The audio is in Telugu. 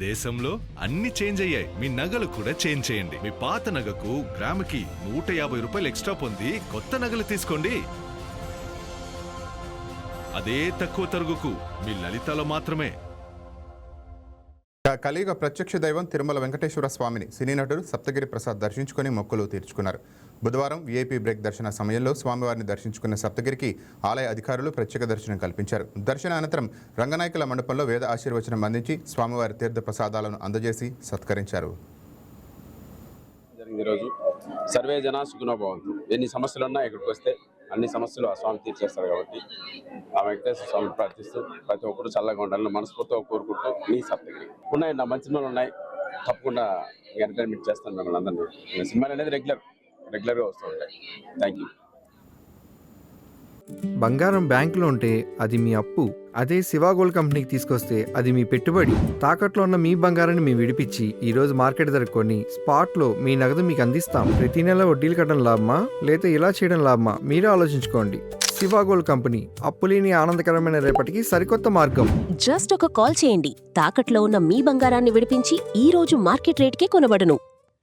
దేశంలో అన్ని చేంజ్ అయ్యాయి, మీ నగలు కూడా చేంజ్ చేయండి. మీ పాత నగకు గ్రాముకి 150 రూపాయలు ఎక్స్ట్రా పొంది కొత్త నగలు తీసుకోండి. అదే తక్కువ తరుగుకు మీ లలితలో మాత్రమే. కలియుగ ప్రత్యక్ష దైవం తిరుమల వెంకటేశ్వర స్వామిని సినీ నటుడు సప్తగిరి ప్రసాద్ దర్శించుకుని మొక్కులు తీర్చుకున్నారు. బుధవారం వీఐపీ బ్రేక్ దర్శన సమయంలో స్వామివారిని దర్శించుకున్న సప్తగిరికి ఆలయ అధికారులు ప్రత్యేక దర్శనం కల్పించారు. దర్శన అనంతరం రంగనాయకుల మండపంలో వేద ఆశీర్వచనం అందించి స్వామివారి తీర్థ ప్రసాదాలను అందజేసి సత్కరించారు. ఈరోజు సర్వే జన సుఖనో భవంతు. ఎన్ని సమస్యలు ఉన్నా ఇక్కడికి వస్తే అన్ని సమస్యలు ఆ స్వామి తీర్చేస్తారు కాబట్టి ఆ వెంకటేశ్వర స్వామి ప్రార్థిస్తూ ప్రతి ఒక్కరు చల్లగా ఉండాలని మనస్ఫూర్తిగా కోరుకుంటూ మీ సప్తగిరి ఉన్నాయి. నా మంచి సినిమాలు ఉన్నాయి, తప్పకుండా ఎంటర్టైన్మెంట్ చేస్తాను మిమ్మల్ని అందరినీ. సినిమాలు అనేది రెగ్యులర్గా వస్తూ ఉంటాయి. Thank you. బంగారం బ్యాంకులో ఉంటే అది మీ అప్పు, అదే శివ గోల్డ్ కంపెనీకి తీసుకొస్తే అది మీ పెట్టుబడి. తాకట్లో ఉన్న మీ బంగారాన్ని మేము విడిపించి ఈ రోజు మార్కెట్ ధర కొని స్పాట్లో మీ నగదు మీకు అందిస్తాం. ప్రతి నెల వడ్డీలు కట్టడం లాభమా లేదా ఇలా చేయడం లాభమా మీరే ఆలోచించుకోండి. శివ గోల్డ్ కంపెనీ, అప్పులేని ఆనందకరమైన రేపటికి సరికొత్త మార్గం. జస్ట్ ఒక కాల్ చేయండి. తాకట్లో ఉన్న మీ బంగారాన్ని విడిపించి ఈ రోజు మార్కెట్ రేట్కే కొనబడును.